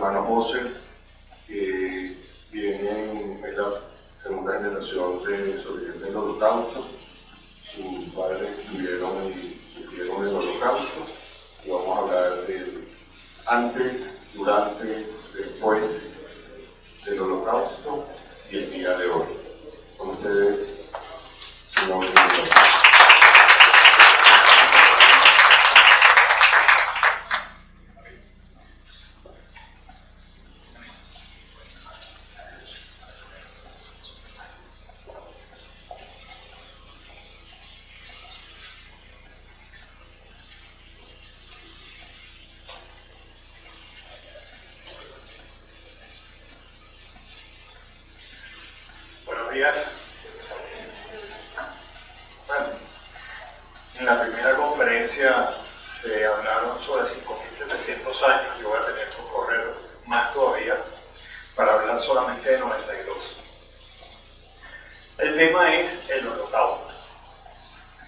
hermano José, que es la segunda generación de sobrevivientes del Holocausto. Sus padres sufrieron el Holocausto, y vamos a hablar del antes, durante, después del Holocausto y el día de hoy. Con ustedes, señor director. Bueno, en la primera conferencia se hablaron sobre 5.700 años. Yo voy a tener que correr más todavía para hablar solamente de 92. El tema es el Holocausto.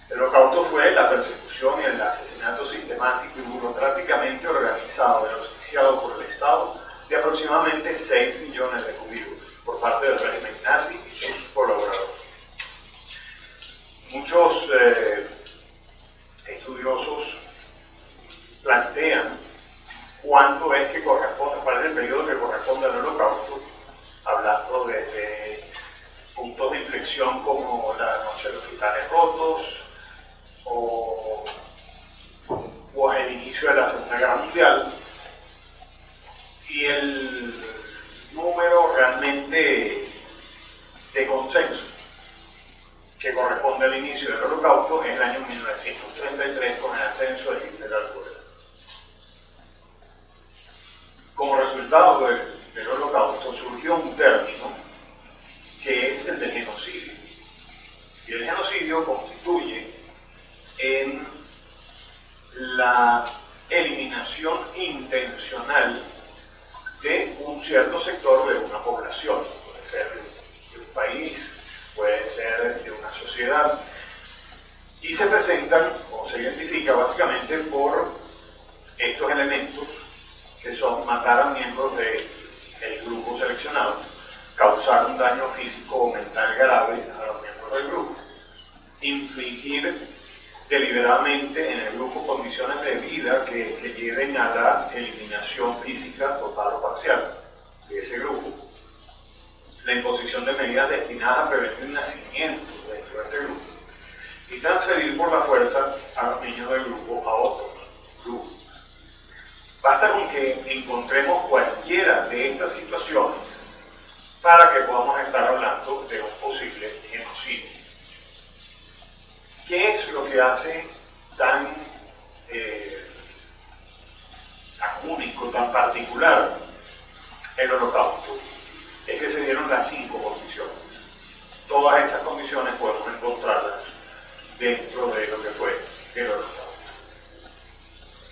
El Holocausto fue la persecución y el asesinato sistemático y burocráticamente organizado y auspiciado por el Estado de aproximadamente 6 millones de judíos por parte del régimen nazi y sus colaboradores. Muchos estudiosos plantean cuánto es que corresponde, cuál es el periodo que corresponde al Holocausto, hablando desde puntos de inflexión como la Noche de los Titanes Rotos o el inicio de la Segunda Guerra Mundial, y el número realmente de consenso que corresponde al inicio del Holocausto es el año 1933 con el ascenso de Hitler al poder. Como resultado del Holocausto surgió un término que es el de genocidio. Y el genocidio constituye en la eliminación intencional de un cierto sector de una población, puede ser de un país, puede ser de una sociedad, y se presentan o se identifica básicamente por estos elementos que son matar a miembros del grupo seleccionado, causar un daño físico o mental grave a los miembros del grupo, infligir deliberadamente en el grupo condiciones de vida que lleven a la eliminación física total o parcial de ese grupo, la imposición de medidas destinadas a prevenir nacimientos dentro de este grupo y transferir por la fuerza a los niños del grupo a otros grupos. Basta con que encontremos cualquiera de estas situaciones para que podamos estar hablando de un posible genocidio. ¿Qué es lo que hace tan único, tan particular el Holocausto? Es que se dieron las 5 condiciones. Todas esas condiciones podemos encontrarlas dentro de lo que fue el Holocausto.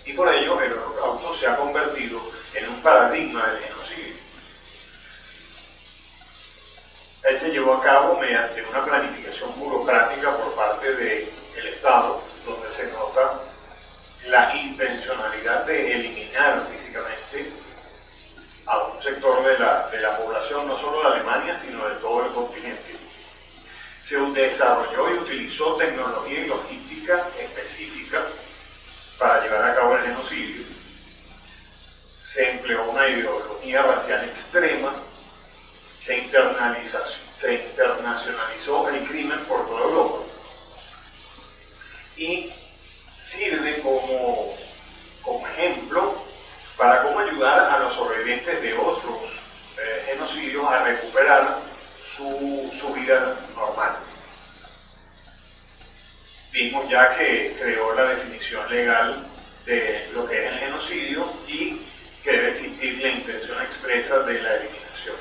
Y por ello el Holocausto se ha convertido en un paradigma del genocidio. Él se llevó a cabo mediante una planificación burocrática por parte del Estado, donde se nota la intencionalidad de eliminar físicamente a un sector de la población, no solo de Alemania, sino de todo el continente. Se desarrolló y utilizó tecnología y logística específica para llevar a cabo el genocidio. Se empleó una ideología racial extrema, se internacionalizó el crimen por toda Europa y sirve como ejemplo para cómo ayudar a los sobrevivientes de otros genocidios a recuperar su vida normal. Vimos ya que creó la definición legal de lo que es el genocidio y que debe existir la intención expresa de la eliminación.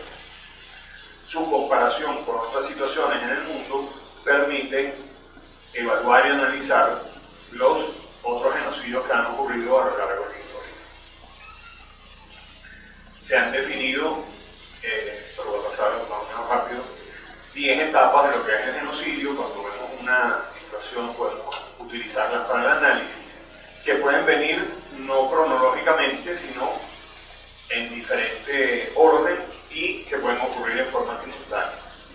Su comparación con otras situaciones en el mundo permite evaluar y analizar los otros genocidios que han ocurrido a lo largo de la historia. Se han definido, pero voy a pasar más o menos rápido, 10 etapas de lo que es el genocidio. Cuando vemos una situación podemos utilizarlas para el análisis, que pueden venir no cronológicamente, sino en diferentes orden y que pueden ocurrir en forma simultánea,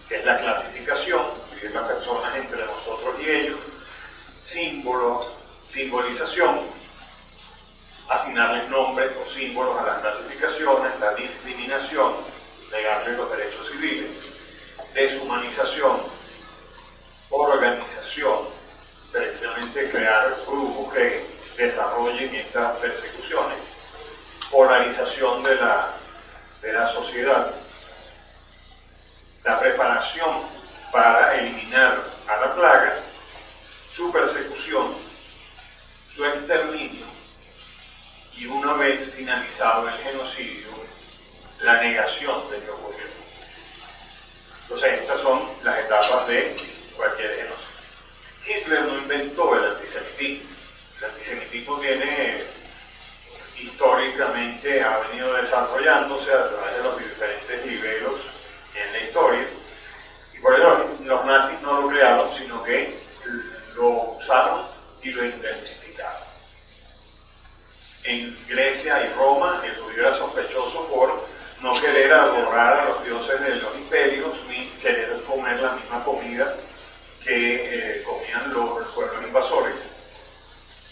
que es la clasificación, dividir las personas entre nosotros y ellos, símbolos, simbolización, asignarles nombres o símbolos a las clasificaciones, la discriminación, negarles los derechos civiles, deshumanización, organización, precisamente crear grupos que desarrollen estas persecuciones, polarización de la sociedad, la preparación para eliminar a la plaga, su persecución, su exterminio y una vez finalizado el genocidio, la negación de que ocurrió. Entonces estas son las etapas de cualquier genocidio. Hitler no inventó el antisemitismo. El antisemitismo viene históricamente, ha venido desarrollándose a través de los diferentes niveles en la historia, y por eso los nazis no lo crearon, sino que lo usaron y lo intensificaron. En Grecia y Roma el judío era sospechoso por no querer adorar a los dioses de los imperios ni querer comer la misma comida que comían los pueblos invasores.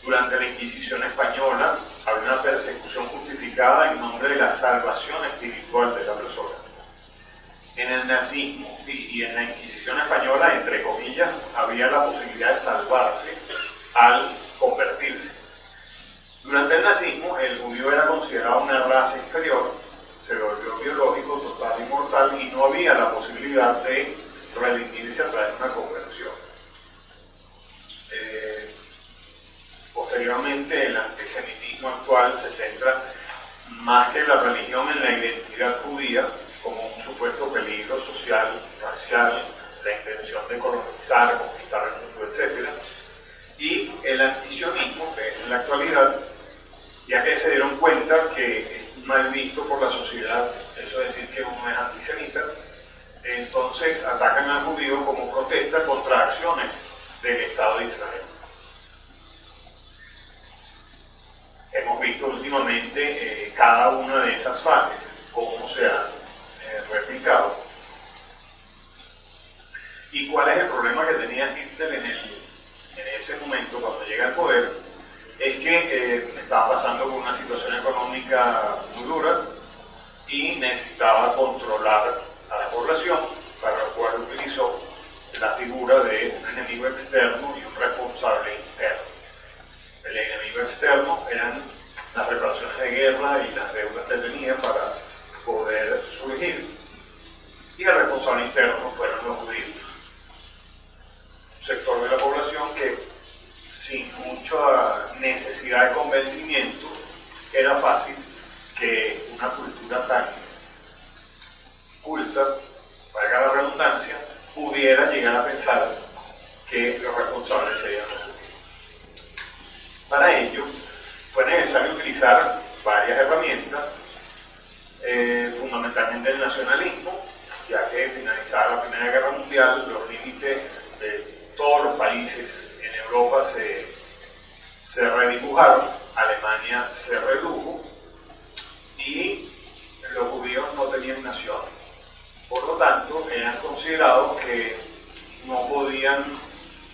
Durante la Inquisición española había una persecución justificada en nombre de la salvación espiritual de la persona. En el nazismo y en la Inquisición española, entre comillas, había la posibilidad de salvarse al convertirse. Durante el nazismo, el judío era considerado una raza inferior, se volvió biológico, total y mortal, y no había la posibilidad de redimirse a través de una conversión. Posteriormente, el antisemitismo actual se centra más que en la religión en la identidad judía como un supuesto peligro social, racial, la intención de colonizar, conquistar el mundo, etc. Y el antisionismo, que es en la actualidad, ya que se dieron cuenta que es mal visto por la sociedad, eso es decir que uno es antisemita, entonces atacan al judío como protesta contra acciones del Estado de Israel. Hemos visto últimamente cada una de esas fases, cómo se han replicado. ¿Y cuál es el problema que tenía Hitler en ese momento cuando llega al poder? Es que estaba pasando por una situación económica muy dura y necesitaba controlar a la población, para lo cual utilizó la figura de un enemigo externo y un responsable interno. El enemigo externo eran las preparaciones de guerra y las deudas que tenía para poder surgir, y el responsable interno fueron los judíos, un sector de la población que sin mucha necesidad de convencimiento era fácil que una cultura tan culta, valga la redundancia, pudiera llegar a pensar que los responsables serían los judíos. Para ello fue necesario utilizar varias herramientas, fundamentalmente el nacionalismo, ya que finalizada la Primera Guerra Mundial, los límites de todos los países en Europa se redibujaron, Alemania se redujo y los judíos no tenían nación. Por lo tanto, eran considerados que no podían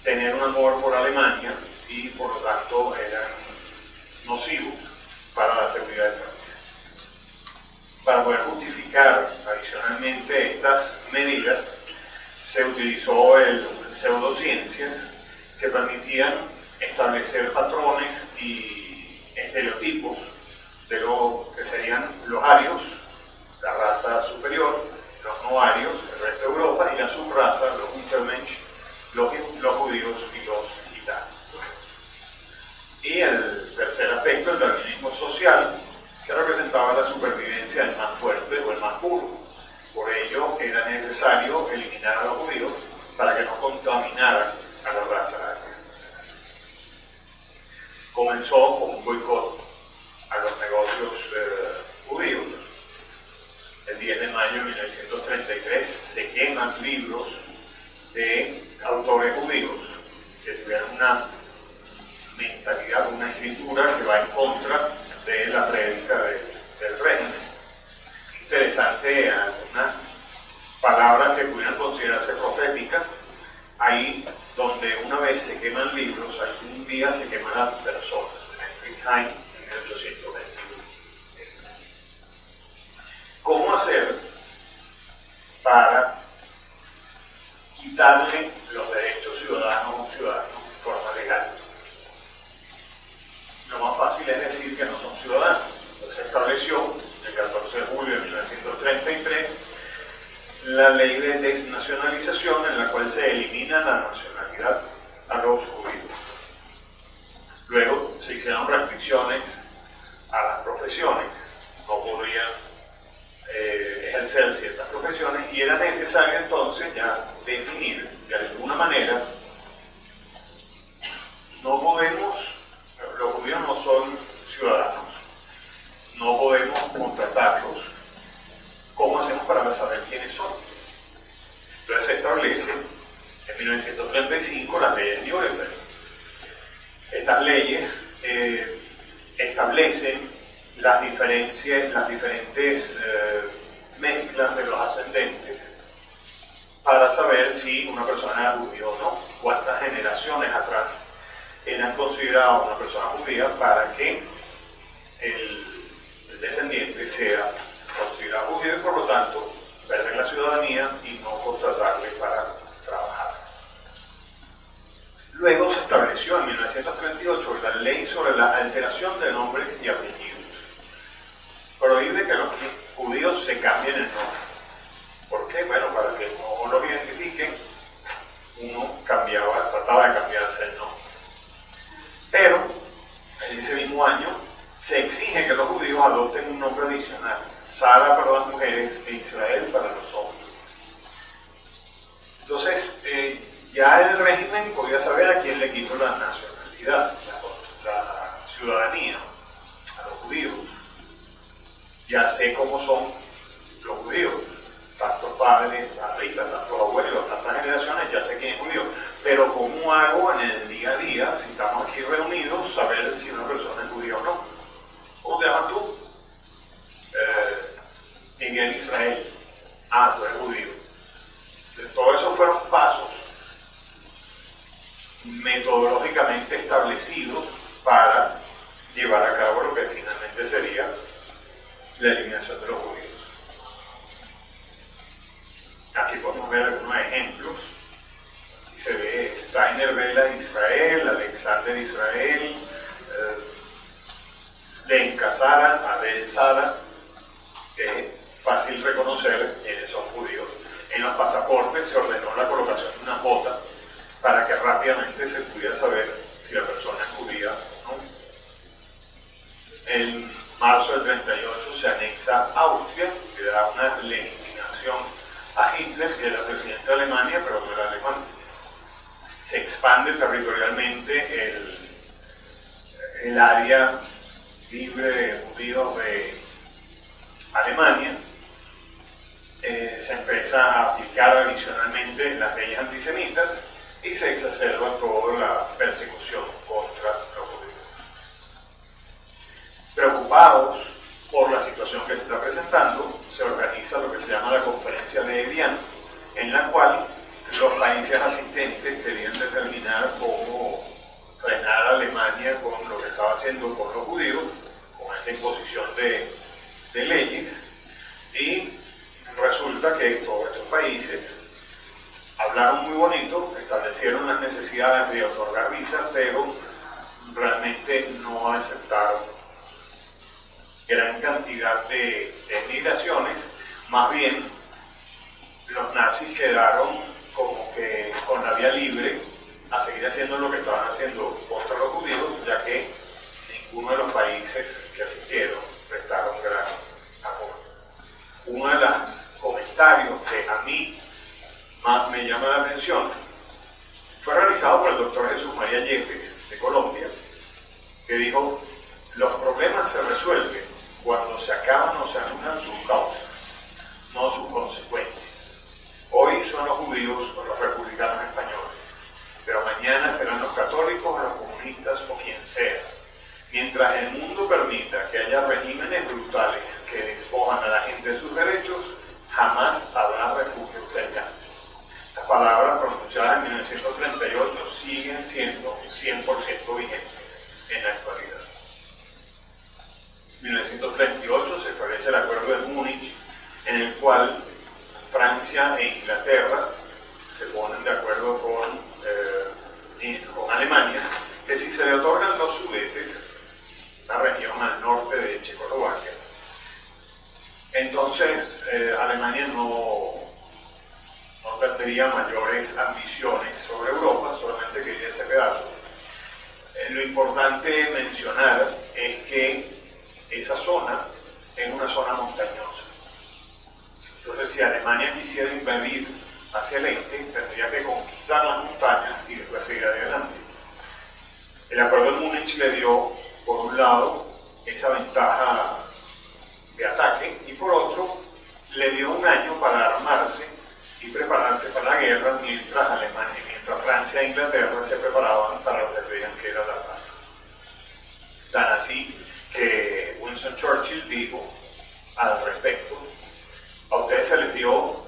tener un amor por Alemania y por lo tanto eran nocivos para la seguridad del país. Para poder justificar adicionalmente estas medidas, se utilizó el pseudociencias que permitían establecer patrones y estereotipos de lo que serían los arios, la raza superior, los no arios, el resto de Europa, y la subraza, los Untermensch, los judíos y los gitanos. Y el tercer aspecto, el darwinismo social, que representaba la supervivencia del más fuerte o el más puro. Por ello era necesario eliminar a los judíos para que no contaminaran a la raza aria. Comenzó con un boicot a los negocios judíos. El 10 de mayo de 1933 se queman libros de autores judíos que tuvieron una mentalidad, una escritura que va en contra de la prédica del régimen. queman libros, algún día se quemarán personas. Henry Heine, en 1821. ¿Cómo hacer para quitarle los derechos ciudadanos a un ciudadano de forma legal? Lo más fácil es decir que no son ciudadanos. Entonces se estableció el 14 de julio de 1933 la ley de desnacionalización, en la cual se elimina la nacionalidad a los judíos. Luego se hicieron restricciones a las profesiones, no podían ejercer ciertas profesiones, y era necesario entonces ya definir de alguna manera: no podemos, los judíos no son ciudadanos, no podemos contratarlos. ¿Cómo hacemos para saber quiénes son? Entonces se establece en 1935 las leyes de Nuremberg. Estas leyes establecen las diferentes mezclas de los ascendentes para saber si una persona era judía o no, cuántas generaciones atrás eran considerados una persona judía para que el descendiente sea considerado judío y por lo tanto perder la ciudadanía y no contratarle para trabajar. Luego se estableció en 1938 la ley sobre la alteración de nombres y apellidos. Prohíbe que los judíos se cambien el nombre. ¿Por qué? Bueno, para que no los identifiquen, uno trataba de cambiarse el nombre. Pero en ese mismo año se exige que los judíos adopten un nombre adicional: Sara para las mujeres e Israel para los hombres. Entonces, ya el régimen podía saber a quién le quitó la nacionalidad, la ciudadanía, a los judíos. Ya sé cómo son los judíos, tantos padres, tantos abuelos, tantas generaciones, ya sé quién es judío. Pero ¿cómo hago en el día a día, si estamos aquí reunidos, saber si una persona es judía o no? ¿Cómo te llamas tú? Miguel Israel. Ah, tú eres judío. Entonces, todos esos fueron pasos metodológicamente establecidos para llevar a cabo lo que finalmente sería la eliminación de los judíos. Aquí podemos ver algunos ejemplos. Aquí se ve Steiner Vela Israel, Alexander Israel, Zdenka Sara, Adel Sara. Es fácil reconocer quiénes son judíos. En los pasaportes se ordenó la colocación de una J para que rápidamente se pudiera saber si la persona es judía o no. En marzo del 38 se anexa Austria, que da una legitimación a Hitler, que era presidente de Alemania, pero no era alemán. Se expande territorialmente el área libre de judíos de Alemania. Se empieza a aplicar adicionalmente las leyes antisemitas y se exacerba toda la persecución contra los judíos. Preocupados por la situación que se está presentando, se organiza lo que se llama la Conferencia de Evian, en la cual los países asistentes querían determinar cómo frenar a Alemania con lo que estaba haciendo con los judíos, con esa imposición de leyes, y resulta que todos estos países hablaron muy bonito, establecieron las necesidades de otorgar visas, pero realmente no aceptaron gran cantidad de migraciones. Más bien, los nazis quedaron como que con la vía libre a seguir haciendo lo que estaban haciendo contra los judíos, ya que ninguno de los países que asistieron prestaron gran apoyo. Uno de los comentarios que a mí más me llama la atención fue realizado por el doctor Jesús María Yepes, de Colombia, que dijo: los problemas se resuelven cuando se acaban o se anulan sus causas, no sus consecuencias. Hoy son los judíos o los republicanos españoles, pero mañana serán los católicos o los comunistas o quien sea. Mientras el mundo permita que haya regímenes brutales que despojan a la gente de sus derechos, jamás habrá refugio cercano. Las palabras pronunciadas en 1938 siguen siendo acuerdo de Múnich, en el cual Francia e Inglaterra se ponen de acuerdo con Alemania, que si se le otorgan los Sudetes, la región al norte de Checoslovaquia, entonces Alemania no tendría mayores ambiciones sobre Europa, solamente quería ese pedazo. Lo importante mencionar es que esa zona es una zona montañosa. Entonces, si Alemania quisiera invadir hacia el este, tendría que conquistar las montañas y después seguir adelante. El acuerdo de Múnich le dio, por un lado, esa ventaja de ataque y por otro, le dio un año para armarse y prepararse para la guerra mientras Francia e Inglaterra se preparaban para lo que creían que era la paz. Tan así que Winston Churchill dijo al respecto: a ustedes se les dio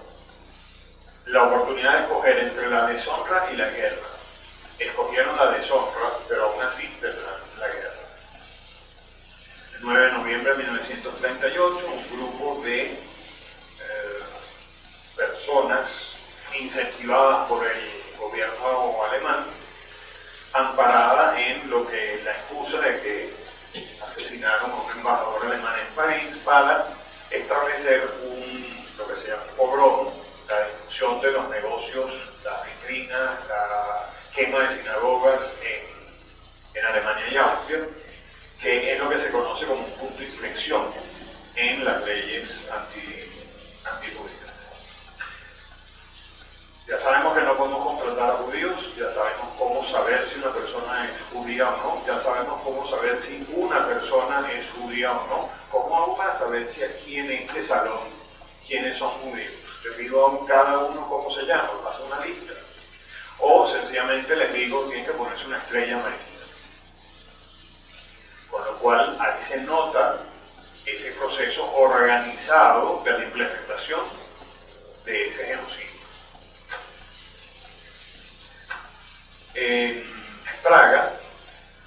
la oportunidad de escoger entre la deshonra y la guerra. Escogieron la deshonra, pero aún así tendrán la guerra. El 9 de noviembre de 1938, un grupo de personas incentivadas por el gobierno alemán, amparada en lo que la excusa de que asesinaron a un embajador alemán en París para establecer lo que se llama pogrom, la destrucción de los negocios, las vitrinas, la quema de sinagogas en Alemania y Austria, que es lo que se conoce como un punto de inflexión en las leyes antijudías. Ya sabemos que no podemos contratar a judíos, ya sabemos cómo saber si una persona es judía o no, ya sabemos cómo saber si una persona es judía o no. ¿Cómo vamos a saber si aquí en este salón quiénes son judíos? Les digo a cada uno cómo se llama, paso una lista. O sencillamente les digo, tienen que ponerse una estrella amarilla. Con lo cual, ahí se nota ese proceso organizado de la implementación de ese genocidio. En Praga,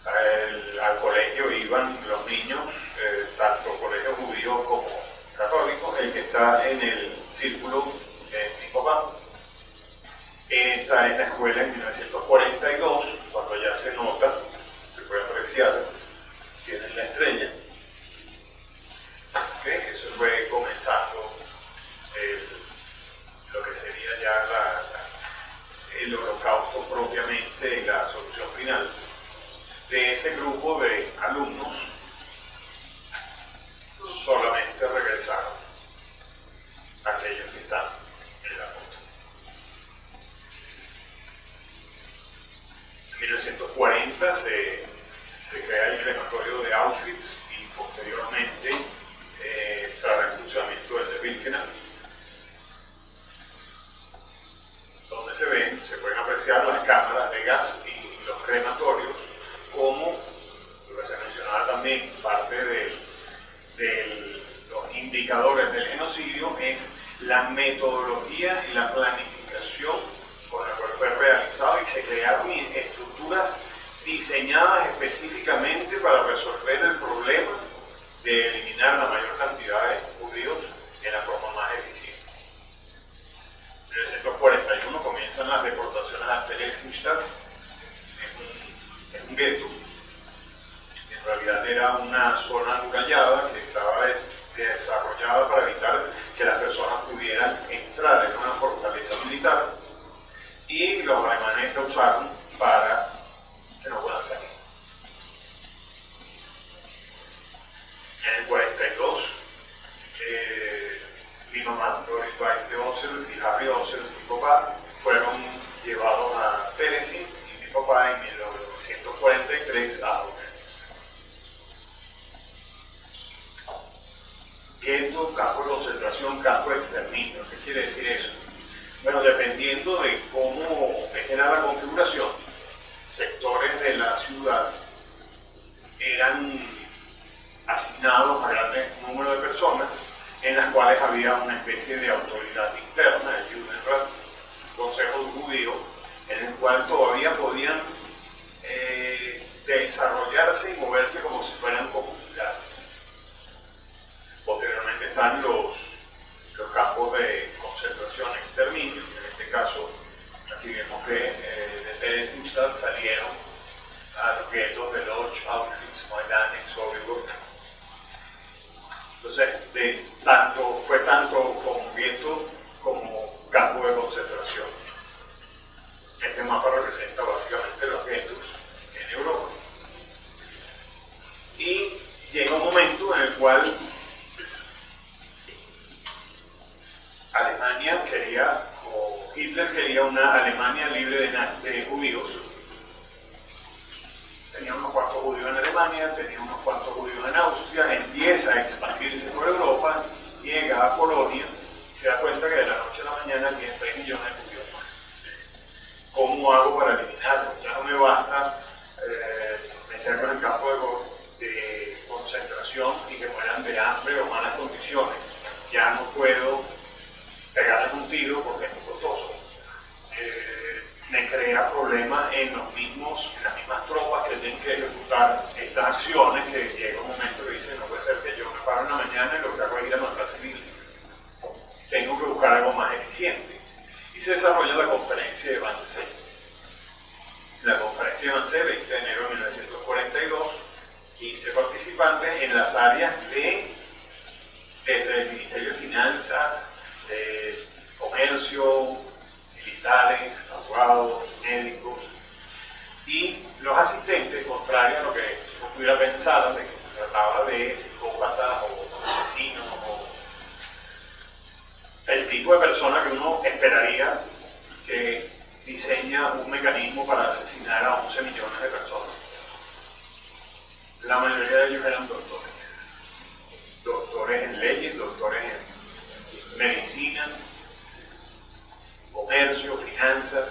al colegio iban los niños, tanto colegios judíos como católicos. El que está en el círculo es mi papá. Está en la escuela en 1942, cuando ya se nota, se puede apreciar, tienen la estrella. Eso fue comenzando lo que sería ya el holocausto propiamente y la solución final. De ese grupo de alumnos, solamente regresaron aquellos que están en la foto. En 1940 se crea el crematorio de Auschwitz y posteriormente tras el funcionamiento del de Birkenau, donde se pueden apreciar las cámaras de gas y los crematorios, como lo que se mencionaba también, parte de los indicadores del genocidio es la metodología y la planificación con la cual fue realizado, y se crearon estructuras diseñadas específicamente para resolver el problema de eliminar la mayor cantidad de judíos en la forma más eficiente. En 1941 comienzan las deportaciones a Theresienstadt, es un gueto. En realidad era una zona amurallada que estaba desarrollada para evitar que las personas pudieran entrar en una fortaleza militar, y los alemanes la usaron para que no puedan salir. En el 42, mi mamá, Doris Weiss de Ossel y Harry Ossel, mi papá, fueron llevados a Theresienstadt, y mi papá en 1943 a Auschwitz. Gueto, campo de concentración, campo de exterminio. ¿Qué quiere decir eso? Bueno, dependiendo de cómo era la configuración, sectores de la ciudad eran asignados a grandes números de personas, en las cuales había una especie de autoridad interna, el Judenrat, Consejo Judío, en el cual todavía podían desarrollarse y moverse como si fueran comunidades. Posteriormente están los campos de concentración y exterminio. En este caso, aquí vemos que de Theresienstadt salieron a los guetos de Lodz, Auschwitz, Majdanek, Sobibor. Entonces, fue tanto como gueto como campo de concentración. Este mapa representa básicamente los guetos en Europa. Y llega un momento en el cual Alemania quería, o Hitler quería una Alemania libre de judíos. Tenía unos cuantos judíos en Alemania, tenía unos cuantos judíos en Austria, empieza a expandirse por Europa, llega a Polonia, se da cuenta que de la noche a la mañana tiene 3 millones de judíos más. ¿Cómo hago para eliminarlos? Ya no me basta meterlos en el campo de concentración y que mueran de hambre o malas condiciones. Ya no puedo pegarles un tiro porque es muy costoso. Me crea problemas en las mismas tropas que tienen que ejecutar estas acciones, que llega un momento que dicen, no puede ser que yo me paro en la mañana y lo que hago es ir a matar civiles. Tengo que buscar algo más eficiente. Y se desarrolla la conferencia de Wannsee. La conferencia de Wannsee, 20 de enero de 1942, 15 participantes en las áreas desde el Ministerio de Finanzas, de Comercio, militares, abogados, médicos, y los asistentes, contrario a lo que uno pudiera pensar, de que se trataba de psicópatas o asesinos, o el tipo de persona que uno esperaría que diseña un mecanismo para asesinar a 11 millones de personas. La mayoría de ellos eran doctores. Doctores en leyes, doctores en medicina, comercio, finanzas,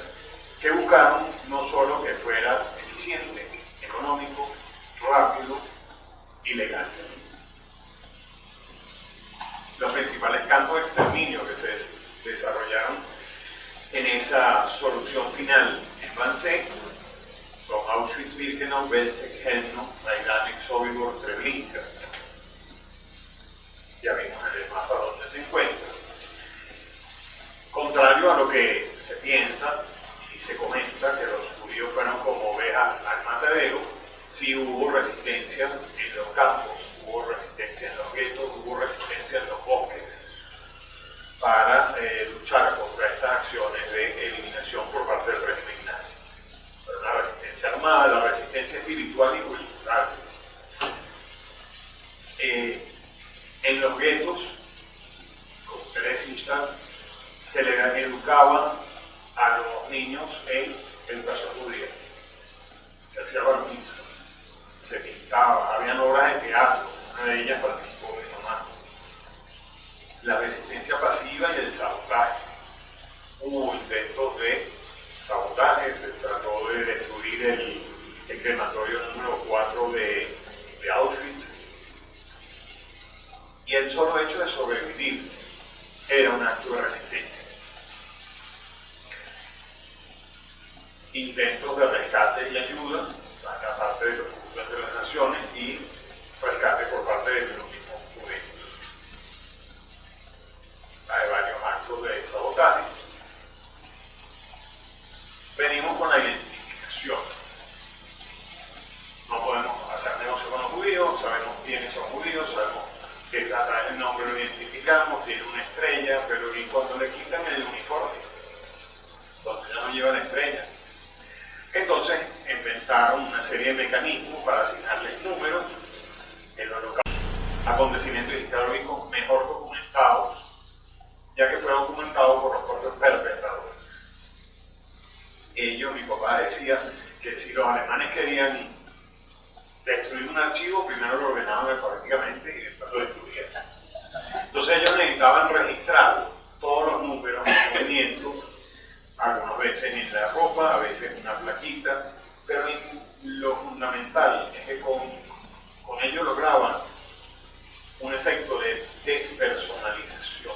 que buscaron no solo que fuera eficiente, económico, rápido y legal. Los principales campos de exterminio que se desarrollaron en esa solución final en Wannsee son Auschwitz, Birkenau, Belzec, Chelmno, Majdanek, Sobibor, Treblinka. Ya vimos en el mapa donde se encuentra. Contrario a lo que se piensa y se comenta, que los judíos fueron como ovejas al matadero, sí hubo resistencia en los campos, hubo resistencia en los guetos, hubo resistencia en los bosques para luchar contra estas acciones de eliminación por parte del régimen nazi. Pero la resistencia armada, la resistencia espiritual y cultural. En los guetos, como Theresienstadt, se le educaba a los niños en educación judía. Se hacía bar mitzvah, se pintaba, habían obras de teatro, una de ellas participó mi mamá. La resistencia pasiva y el sabotaje. Hubo intentos de sabotaje, se trató de destruir el crematorio número 4 de Auschwitz. Y el solo hecho de sobrevivir era un acto de resistencia. Intentos de rescate y ayuda, a parte de los grupos de las naciones, y rescate por parte de los mismos judíos. Hay varios actos de sabotaje. Venimos con la identificación. No podemos hacer negocio con los judíos, sabemos quiénes son judíos, sabemos que a través del nombre lo identificamos, tiene una estrella, pero y cuando le quitan el uniforme, cuando ya no lleva la estrella. Entonces inventaron una serie de mecanismos para asignarles números en los acontecimientos históricos mejor documentados, ya que fue documentado por los propios perpetradores. Mi papá decía que si los alemanes querían destruir un archivo, primero lo ordenaban alfabéticamente y después lo destruían. Entonces ellos necesitaban registrar todos los números, los movimientos, algunas veces en la ropa, a veces en una plaquita, pero lo fundamental es que con ello lograban un efecto de despersonalización.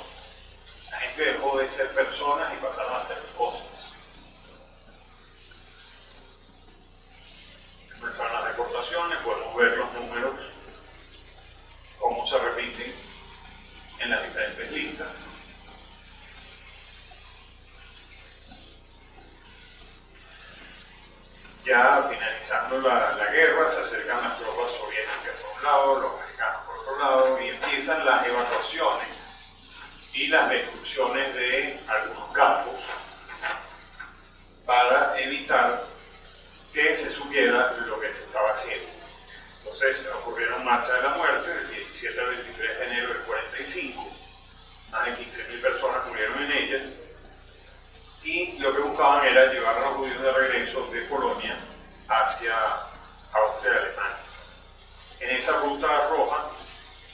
La gente dejó de ser personas y pasaron a ser cosas. Comenzaron las deportaciones, podemos ver los números, cómo se repiten en diferentes listas. Ya finalizando la guerra, se acercan las tropas soviéticas por un lado, los americanos por otro lado, y empiezan las evacuaciones y las destrucciones de algunos campos para evitar que se supiera lo que se estaba haciendo. Entonces ocurrieron marchas de la muerte del 17 al 23 de enero del 45, más de 15.000 personas murieron en ellas, y lo que buscaban era llevar a los judíos de regreso de Polonia hacia Austria y Alemania. En esa ruta roja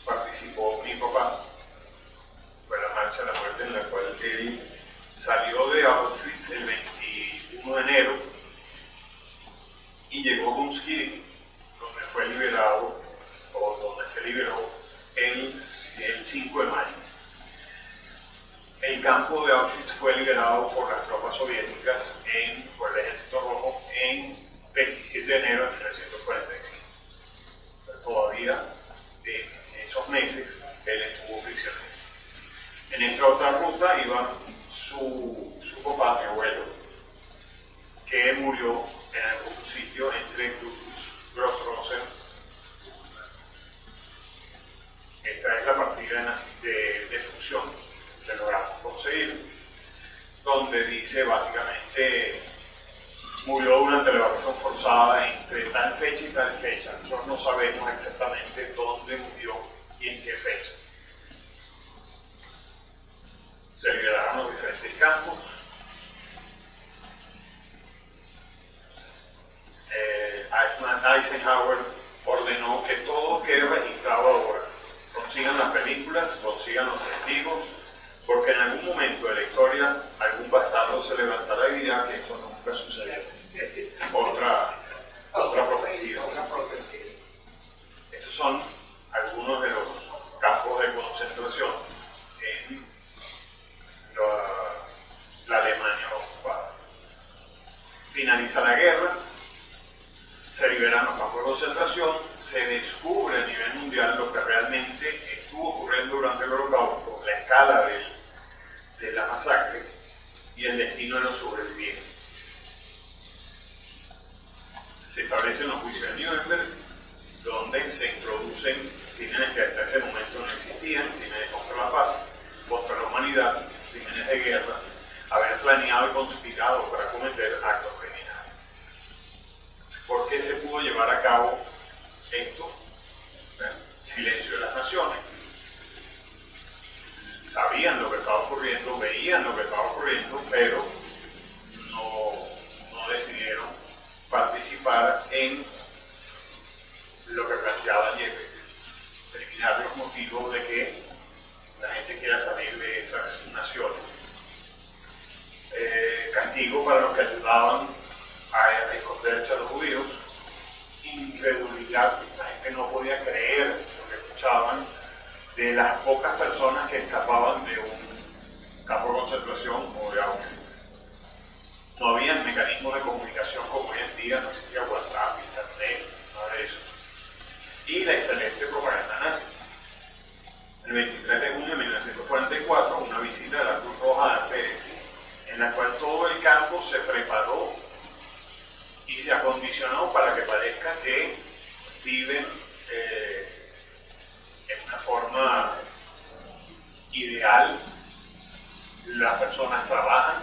participó mi papá. Fue la marcha de la muerte en la cual él salió de Auschwitz el 21 de enero y llegó a Gunskirchen, donde fue liberado, o donde se liberó el 5 de mayo. El campo de Auschwitz fue liberado por las tropas soviéticas por el Ejército Rojo en 27 de enero de 1945. Pero todavía en esos meses él estuvo prisionero. En esta otra ruta iba su papá, mi abuelo, que murió en algún sitio entre Gross-Rosen. Esta es la partida de función que logramos conseguir, donde dice básicamente murió durante la evacuación forzada entre tal fecha y tal fecha. Nosotros no sabemos exactamente dónde murió y en qué fecha. Se liberaron los diferentes campos. Eisenhower ordenó que todo quede registrado ahora. Consigan las películas, consigan los testigos, porque en algún momento de la historia algún bastardo se levantará y dirá que esto nunca sucedió. Otra profecía. Estos son algunos de los campos de concentración en la Alemania ocupada. Finaliza la guerra, se liberan los campos de concentración, se descubre a nivel mundial lo que realmente estuvo ocurriendo durante el Holocausto, la escala de la masacre y el destino de los sobrevivientes. Se establecen los juicios de Nuremberg, donde se introducen crímenes que hasta ese momento no existían, crímenes contra la paz, contra la humanidad, crímenes de guerra, haber planeado y conspirado para cometer actos criminales. ¿Por qué se pudo llevar a cabo esto? Silencio de las naciones. Sabían lo que estaba ocurriendo, veían lo que estaba ocurriendo, pero no decidieron participar en lo que planteaba Yepes, eliminar los motivos de que la gente quiera salir de esas naciones. Castigo para los que ayudaban a esconderse a los judíos, incredulidad, la gente no podía creer lo que escuchaban de las pocas personas que escapaban de un campo de concentración o de Auschwitz. No había mecanismos de comunicación como hoy en día, no existía WhatsApp, Internet, nada de eso. Y la excelente propaganda nazi. El 23 de junio de 1944, una visita de la Cruz Roja a Pérez, en la cual todo el campo se preparó y se acondicionó para que parezca que viven en una forma ideal, las personas trabajan.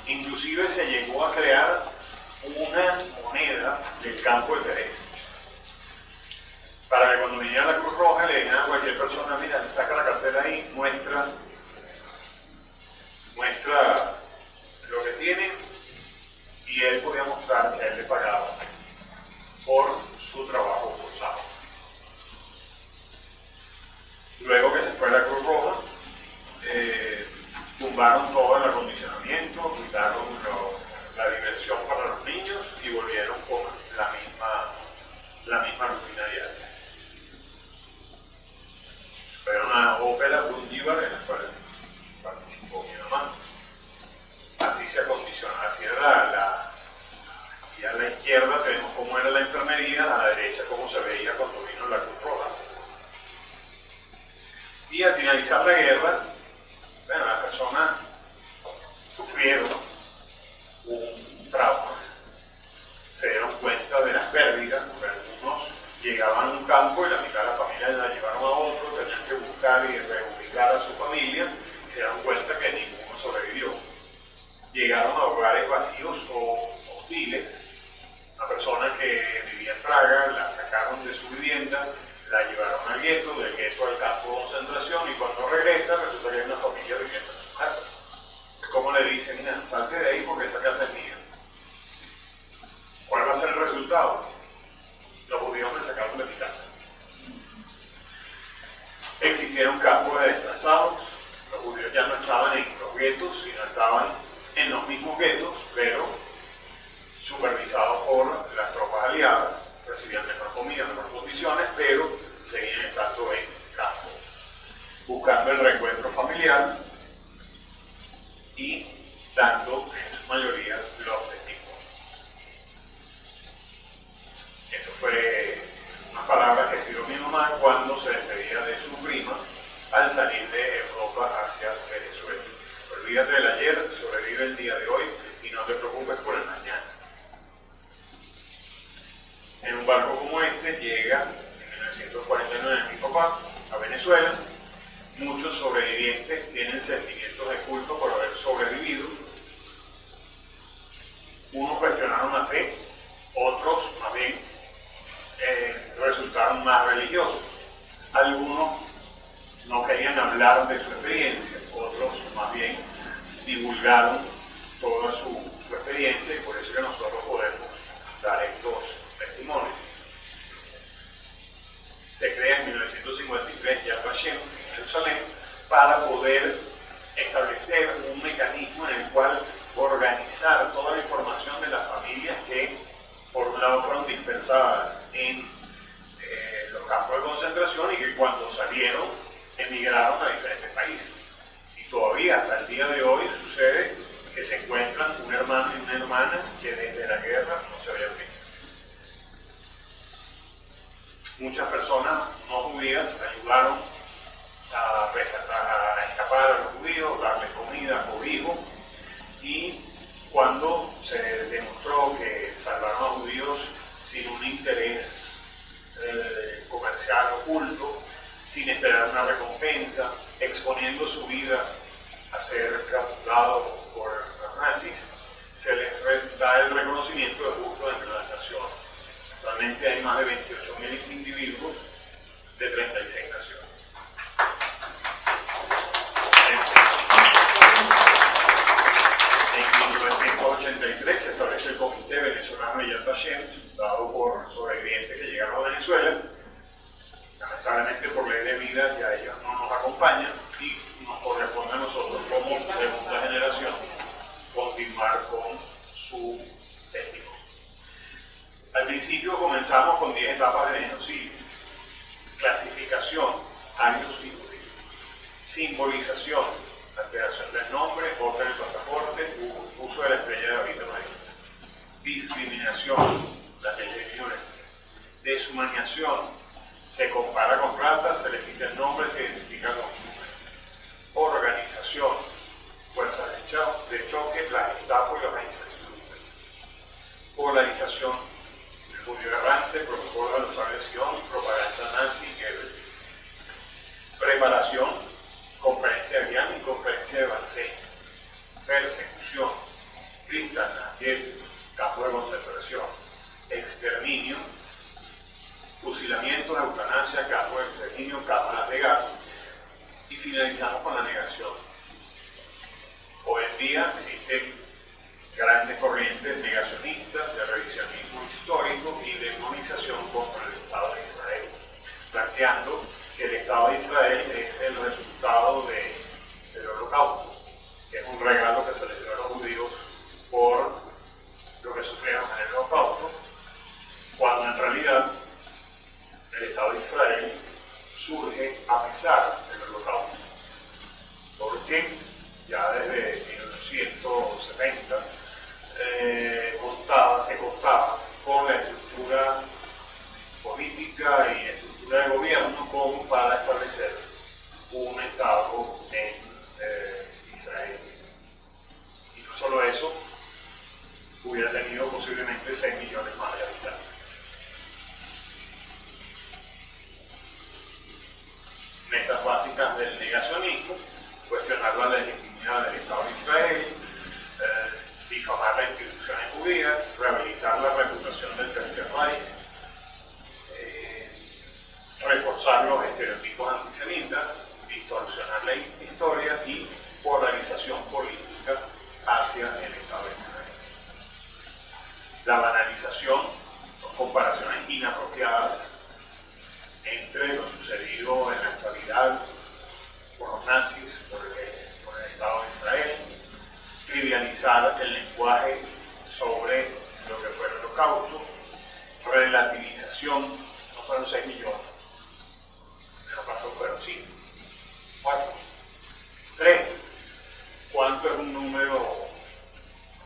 Inclusive se llegó a crear una moneda del campo de Pérez, para que cuando viniera la Cruz Roja le dijeran a cualquier persona: mira, saca la cartera ahí, muestra lo que tiene, y él podía mostrar que a él le pagaban por su trabajo forzado. Luego que se fue la Cruz Roja, tumbaron todo el acondicionamiento, quitaron la diversión para los niños y volvieron con la misma rutina diaria. Fue una ópera Bundivar en la cual participó mi mamá. Así se acondiciona, así era y a la izquierda tenemos cómo era la enfermería, a la derecha cómo se veía cuando vino la Cruz Roja. Y al finalizar la guerra, bueno, las personas sufrieron un trauma, se dieron cuenta de las pérdidas, porque algunos llegaban a un campo y la mitad de la familia la llevaron a otro, tenían que buscar y reubicar a su familia y se dieron cuenta que ninguno sobrevivió. Llegaron a hogares vacíos o hostiles. Una persona que vivía en Praga la sacaron de su vivienda, la llevaron al gueto, del gueto al campo de concentración, y cuando regresa resulta que hay una familia viviendo en su casa. ¿Cómo le dicen? Mira, salte de ahí porque esa casa es mía. ¿Cuál va a ser el resultado? Los judíos me sacaron de mi casa. Existieron campos de desplazados. Los judíos ya no estaban en los guetos, sino estaban en los mismos guetos, pero supervisados por las tropas aliadas. Recibían mejor comida, mejor condiciones, pero seguían estando en campo, buscando el reencuentro familiar y dando en su mayoría los testimonios. Esto fue una palabra que escribió mi mamá cuando se despedía de su prima al salir de Europa hacia Venezuela. Olvídate del ayer, sobrevive el día de hoy y no te preocupes por el mañana. En un barco como este llega en 1949 mi papá a Venezuela. Muchos sobrevivientes tienen sentimientos de culpa por haber sobrevivido. Unos cuestionaron la fe, otros más bien resultaron más religiosos. Algunos no querían hablar de su experiencia, otros más bien divulgaron toda su experiencia, y por eso que nosotros podemos dar estos testimonios. Se crea en 1953 Yad Vashem en Jerusalén para poder establecer un mecanismo en el cual organizar toda la información de las familias que por un lado fueron dispersadas en los campos de concentración y que cuando salieron emigraron a diferentes países. Y todavía hasta el día de hoy sucede que se encuentran un hermano y una hermana que desde la guerra no se habían visto. Muchas personas no judías ayudaron a escapar a los judíos, darles comida, cobijo, y cuando se demostró que salvaron a judíos sin un interés comercial oculto, sin esperar una recompensa, exponiendo su vida a ser capturados por los nazis, se les da el reconocimiento de justo entre las naciones. Actualmente hay más de 28.000 individuos de 36 naciones. En 1983 se establece el Comité Venezolano de Yad Vashem, dado por sobrevivientes que llegaron a Venezuela. Lamentablemente por ley de vida ya ellos no nos acompañan y nos corresponde a nosotros como segunda generación continuar con su testimonio. Al principio comenzamos con 10 etapas de genocidio: clasificación, arios y judíos; simbolización, alteración del nombre, otra en el pasaporte, uso de la estrella de David de María; discriminación, la ley de violencia; deshumanización, se compara con ratas, se le quita el nombre, se identifica con nombre; organización, fuerzas de choque, la Gestapo y la organización; polarización, el judío errante, protocolo de la salvación, propaganda nazi y Goebbels; preparación, conferencia de Viana y conferencia de Wannsee; persecución, Kristallnacht, campo de concentración; exterminio, fusilamientos, eutanasia, campo de exterminio, cámaras de gas; y finalizamos con la negación. Hoy en día existen grandes corrientes negacionistas de revisionismo histórico y demonización contra el Estado de Israel, planteando que el Estado de Israel es el resultado del Holocausto, que es un regalo que se les dio a los judíos por lo que sufrieron en el Holocausto, cuando en realidad el Estado de Israel surge a pesar del Holocausto, porque ya desde 1870 se contaba con la estructura política y estructura de gobierno como para establecer un estado en Israel. Y no solo eso, hubiera tenido posiblemente 6 millones más de habitantes. Metas básicas del negacionismo: cuestionar la legitimidad del Estado de Israel, difamar las instituciones judías, rehabilitar la reputación del Tercer Reich, reforzar los estereotipos antisemitas, distorsionar la historia y polarización política hacia el Estado de Israel. La banalización o comparaciones inapropiadas entre lo sucedido en la actualidad por los nazis, por el Estado de Israel, trivializar el lenguaje sobre lo que fue el Holocausto, relativización. No fueron 6 millones, pero ¿cuántos fueron? 5, 4, 3. ¿Cuánto es un número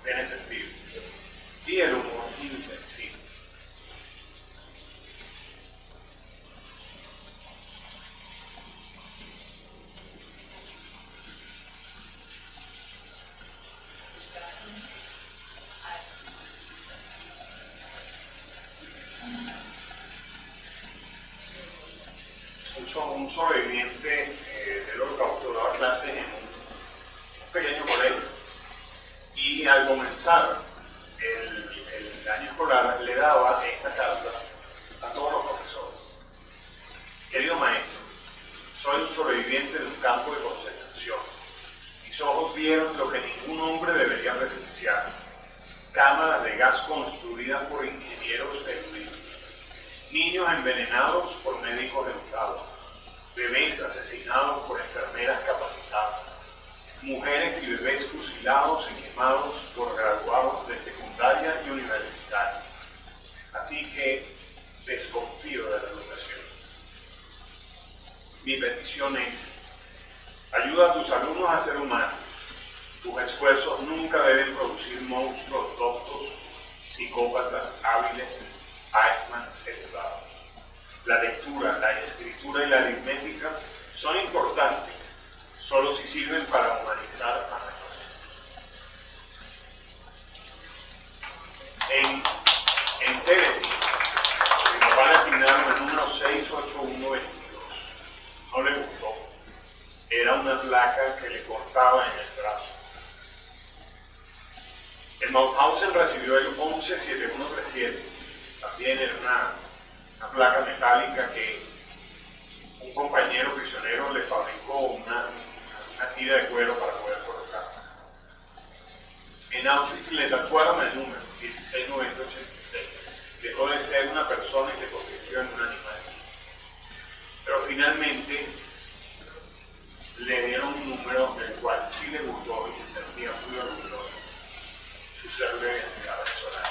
que tiene sentido? Y el humor insensible. Un sobreviviente del Holocausto daba clases en un pequeño colegio, y al comenzar el año escolar le daba esta carta a todos los profesores: querido maestro, soy un sobreviviente de un campo de concentración. Mis ojos vieron lo que ningún hombre debería presenciar: cámaras de gas construidas por ingenieros eruditos, niños envenenados por médicos educados, bebés asesinados por enfermeras capacitadas, mujeres y bebés fusilados y quemados por graduados de secundaria y universitaria. Así que desconfío de la educación. Mi petición es: ayuda a tus alumnos a ser humanos. Tus esfuerzos nunca deben producir monstruos doctos, psicópatas hábiles, Eichmanns educados. La lectura, la escritura y la aritmética son importantes solo si sirven para humanizar a nosotros. En Tennessee, mi papá le asignaron el número 68122. No le gustó. Era una placa que le cortaba en el brazo. En Mauthausen recibió el 117137. También era una placa metálica que un compañero prisionero le fabricó una tira de cuero para poder colocar. En Auschwitz le tatuaron el número 169086. Dejó de ser una persona y se convirtió en un animal. Pero finalmente le dieron un número del cual sí le gustó y se sentía muy orgulloso: su ser de identidad venezolana.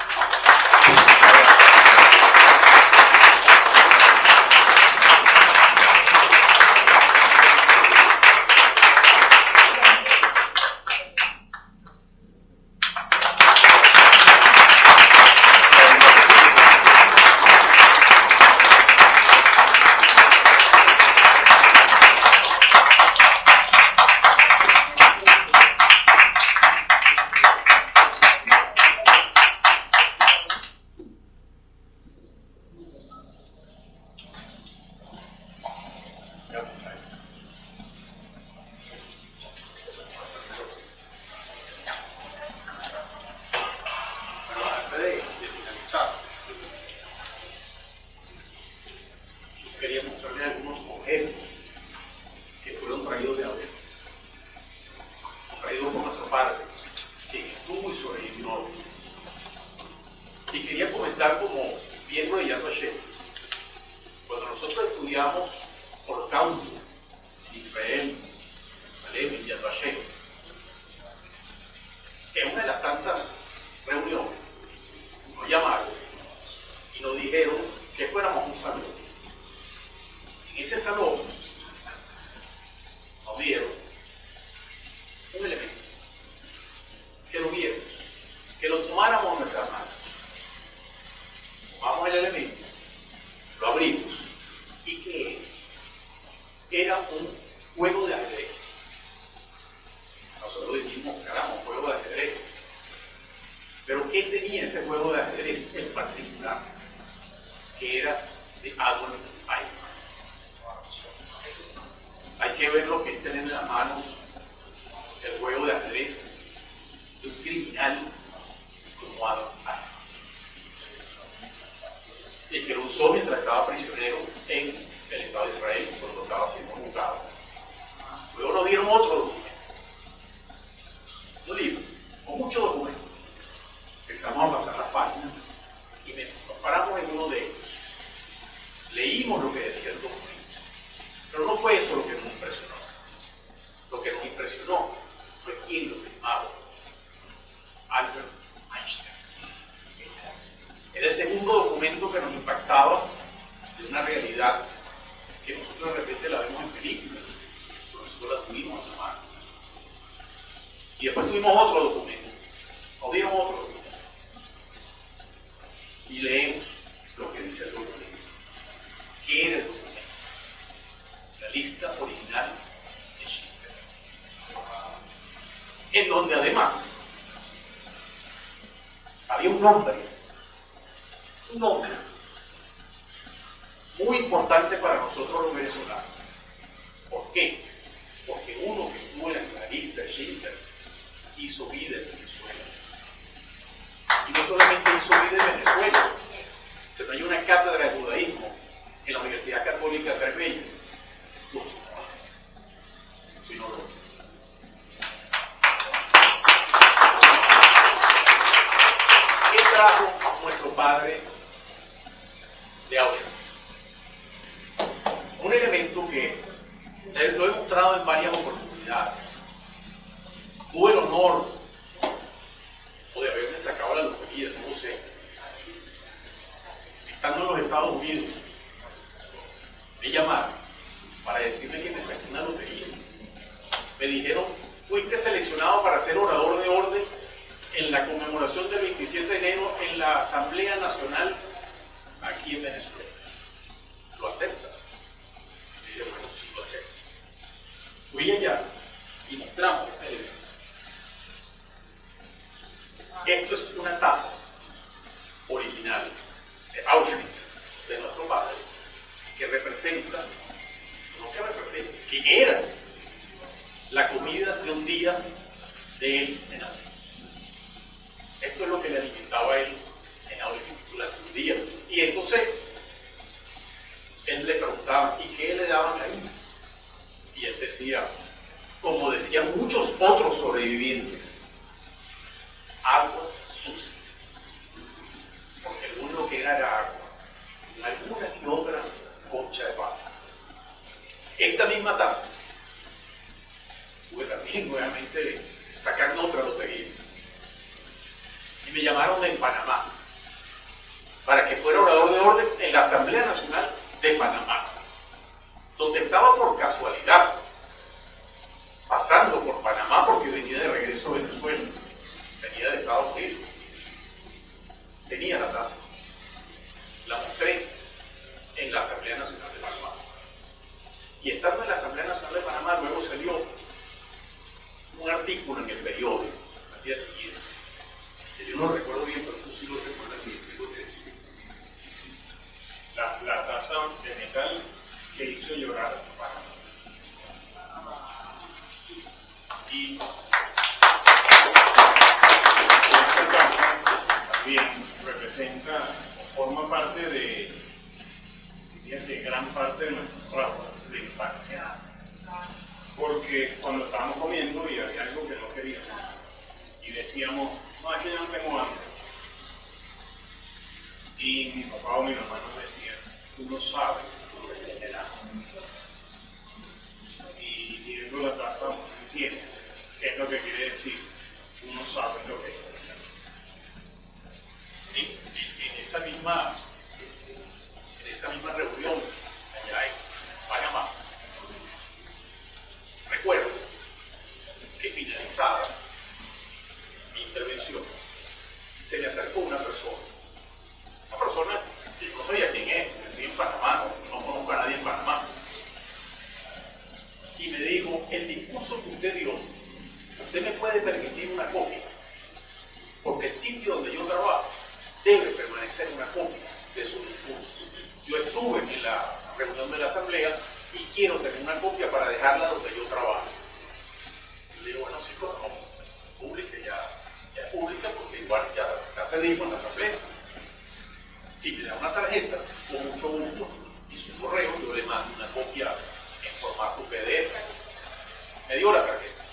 Quería mostrarles algunos objetos que fueron traídos de Auschwitz, traídos por nuestra parte, quien estuvo y sobrevivió a Auschwitz. Y quería comentar, como miembro de Yad Vashem, cuando nosotros estudiamos Holocausto en Israel, Jerusalén, en Yad Vashem, en una de las tantas reuniones nos llamaron y nos dijeron que fuéramos a un salón. En ese salón nos dieron un elemento, que lo viéramos, que lo tomáramos en nuestras manos. Tomamos el elemento, lo abrimos, y que era un juego de ajedrez. es el particular, que era de Adolf Eichmann. Hay que ver lo que es tener en las manos el juego de ajedrez de un criminal como Adolf Eichmann, el que lo usó mientras estaba prisionero en el Estado de Israel cuando estaba siendo juzgado. Luego nos dieron otro documento, un libro con muchos documentos. Empezamos a pasar las páginas y nos paramos en uno de ellos. Leímos lo que decía el documento, pero no fue eso lo que nos impresionó. Lo que nos impresionó fue quién lo firmaba: Albert Einstein. Era el segundo documento que nos impactaba de una realidad que nosotros de repente la vemos en películas, pero nosotros la tuvimos en la mano. Y después tuvimos otro documento, nos dieron otro documento, y leemos lo que dice el documento. ¿Qué era el documento? La lista original de Schindler, en donde además había un nombre muy importante para nosotros los venezolanos. ¿Por qué? Porque uno que estuvo en la lista de Schindler hizo vida en Venezuela. Y no solamente hizo vida en Venezuela, sino hay una cátedra de judaísmo en la Universidad Católica de Marbella. Si no lo ¿qué trajo nuestro padre de Auschwitz? Un elemento que lo he mostrado en varias oportunidades. Tuve el honor o de haberme sacado la lotería, no sé, estando en los Estados Unidos, me llamaron para decirme que me saqué una lotería. Me dijeron: fuiste seleccionado para ser orador de orden en la conmemoración del 27 de enero en la Asamblea Nacional aquí en Venezuela. ¿Lo aceptas? Y dije: bueno, sí, lo acepto. Fui allá y mostramos este elemento. Esto es una taza original de Auschwitz, de nuestro padre, que representa, que era la comida de un día de él en Auschwitz. Esto es lo que le alimentaba a él en Auschwitz durante un día. Y entonces él le preguntaba: ¿y qué le daban ahí? Y él decía, como decían muchos otros sobrevivientes: agua sucia. Porque el único que era agua, alguna que otra concha de papa. Esta misma taza tuve también nuevamente sacar otra lotería. Y me llamaron en Panamá para que fuera orador de orden en la Asamblea Nacional de Panamá, donde estaba por casualidad, pasando por Panamá porque venía de regreso a Venezuela, venía de Estados Unidos. Tenía la taza, la mostré en la Asamblea Nacional de Panamá. Y estando en la Asamblea Nacional de Panamá, luego salió un artículo en el periódico al día siguiente, que yo no lo recuerdo bien, pero tú sí lo recuerdas bien, tengo que decir. La taza de metal que hizo llorar a tu padre. Y esta taza también representa o forma parte de gran parte de nuestro trabajo de infancia. Porque cuando estábamos comiendo y había algo que no queríamos y decíamos: no, es que yo no tengo hambre. Y mi papá o mi mamá nos decían: tú no sabes lo que tiene el hambre. Y viendo la taza uno entiende qué es lo que quiere decir. Tú no sabes lo que es. En esa misma reunión allá en Panamá, recuerdo que finalizada mi intervención, se me acercó una persona que yo no sabía quién es, estoy en Panamá, no conozco a nadie en Panamá, y me dijo: el discurso que usted dio, usted me puede permitir una copia, porque el sitio donde yo trabajo debe permanecer una copia de su discurso. Yo estuve en la reunión de la asamblea y quiero tener una copia para dejarla donde yo trabajo. Yo le digo, bueno, sí, pero no, pública, ya es pública porque igual ya se dijo en la asamblea. Si me da una tarjeta, con mucho gusto, y su correo, yo le mando una copia en formato PDF. Me dio la tarjeta.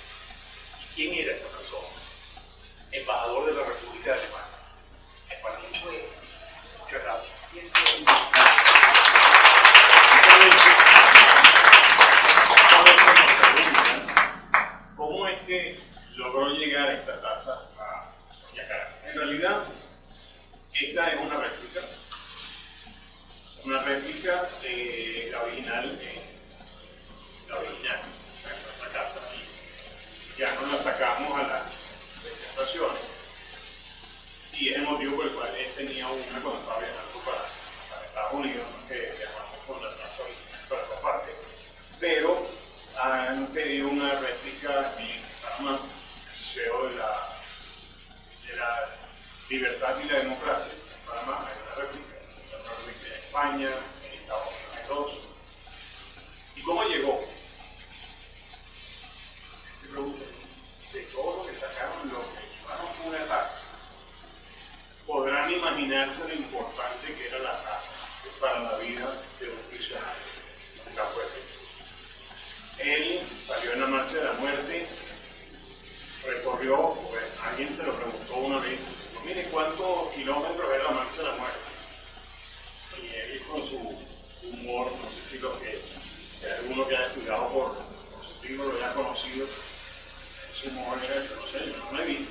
¿Y quién era esta persona? Embajador de la República de Alemania. Para mí fue. Muchas gracias. ¿Cómo es que logró llegar esta taza a Yacará? En realidad, esta es una réplica de la original, en nuestra casa. Y ya no la sacamos a las presentaciones. Y es el motivo por el cual él tenía una cuando estaba viajando para Estados Unidos, ¿no? Que viajamos con la taza original para otra parte. Pero han pedido una réplica en Panamá, el Museo de la Libertad y la Democracia. En Panamá hay una réplica en España, en Estados Unidos hay dos. ¿Y cómo llegó? Te pregunto, de todo lo que sacaron, lo que llevaron fue una taza. Podrán imaginarse lo importante que era la taza para la vida de un prisionero en la fuerte. Él salió en la Marcha de la Muerte, recorrió, pues, alguien se lo preguntó una vez, mire, ¿cuántos kilómetros era la Marcha de la Muerte? Y él con su humor, no sé si alguno que haya estudiado por su libro lo haya conocido, su humor era, yo no sé, yo no me vi.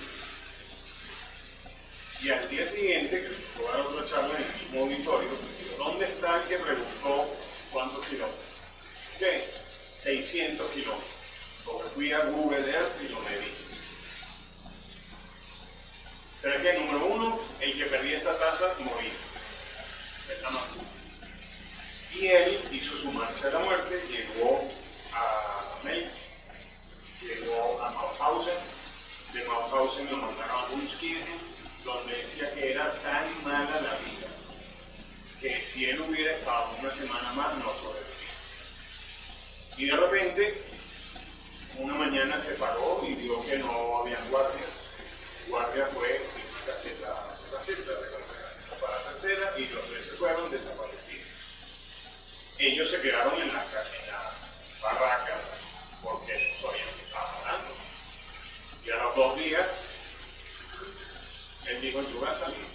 Y al día siguiente, que fue a dar otra charla en el mismo auditorio, digo, ¿dónde está el que preguntó cuántos kilómetros? ¿Qué? 600 kilómetros. Porque fui a Google Earth y lo medí. Pero es que, número uno, el que perdía esta taza moría. Esta mató. Y él hizo su marcha de la muerte, llegó a Mainz, llegó a Mauthausen, de Mauthausen lo mandaron a Gunskirchen, donde decía que era tan mala la vida que si él hubiera estado una semana más no sobreviviría. Y de repente, una mañana se paró y vio que no había guardia. El guardia fue de una caseta para la tercera y los tres se fueron desaparecidos. Ellos se quedaron en la barraca porque no sabían qué estaba pasando. Y a los 2 días, él dijo, yo voy a salir.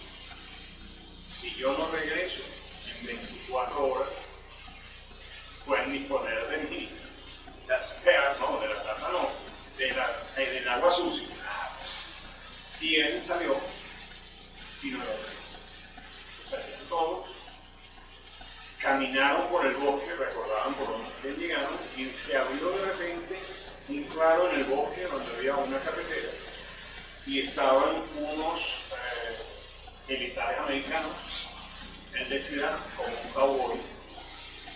Si yo no regreso en 24 horas, pueden disponer de mí. No, de la taza no, del agua sucia. Y él salió y no lo regresó. Salieron todos, caminaron por el bosque, recordaban por donde llegaron, y se abrió de repente un claro en el bosque donde había una carretera y estaban unos militares americanos. Él decía, como un cowboy,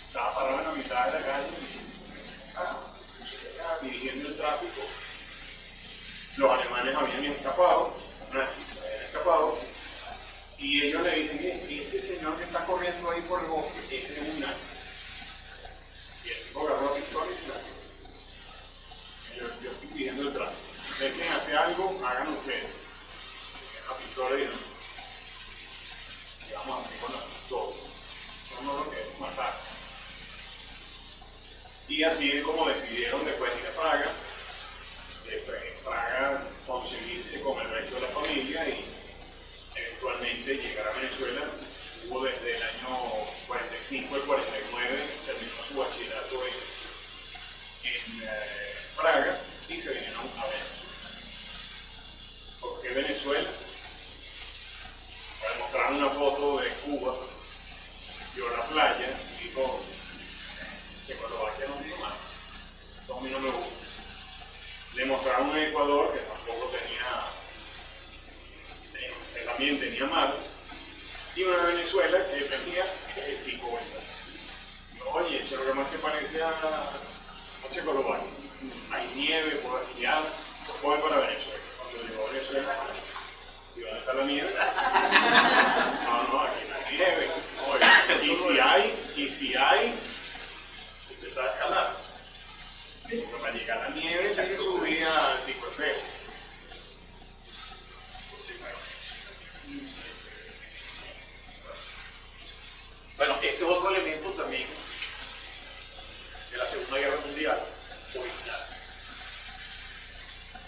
estaba parado en la mitad de la calle dirigiendo el tráfico. Los alemanes habían escapado, nazis habían escapado, y ellos le dicen, bien, ese señor que está corriendo ahí por el bosque, ese es un nazi. Y el tipo agarró la pistola y se la dio. Yo estoy pidiendo el tránsito. Ustedes quieren hacer algo, hagan ustedes. La pistola y vamos así con la pistola. No lo queremos matar. Y así es como decidieron después de ir a Praga, conseguirse con el resto de la familia y eventualmente llegar a Venezuela. Hubo desde el año 45 al 49, terminó su bachillerato en Praga y se vinieron a Venezuela. ¿Por qué Venezuela? Para mostrar una foto de Cuba, vio la playa y dijo, Checoslovaquia no tiene más, eso a mí no me gusta. Le mostraron un Ecuador que tampoco también tenía mar, y una Venezuela que tenía el tipo vuelta. Oye, eso es lo que más se parece a Checoslovaquia. Hay nieve por aquí, ya, pues voy para Venezuela. Cuando llegó a Venezuela, ¿y dónde está la nieve?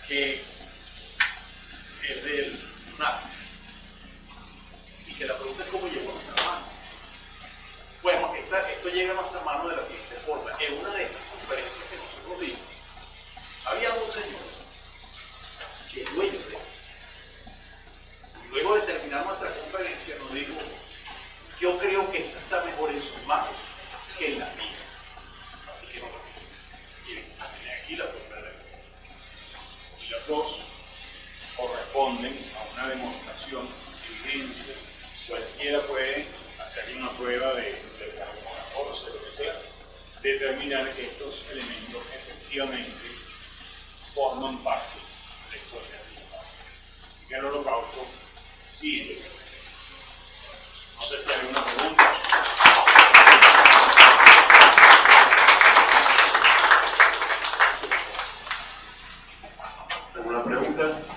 que es de los nazis. Y que la pregunta es cómo llegó a nuestra mano. Bueno, esto llega a nuestra mano de la siguiente forma. En una de estas conferencias que nosotros dimos, había un señor que es dueño de esto. Y luego de terminar nuestra conferencia nos dijo, yo creo que esto está mejor en sus manos que en las mías. Así que no lo miren, tienen aquí la prueba de y las dos corresponden a una demostración, evidencia. Cualquiera puede hacer una prueba de carbono 14, lo que sea, determinar que estos elementos efectivamente forman parte de la historia del holocausto. Y el holocausto sí es. No sé si hay una pregunta. ¿Alguna pregunta?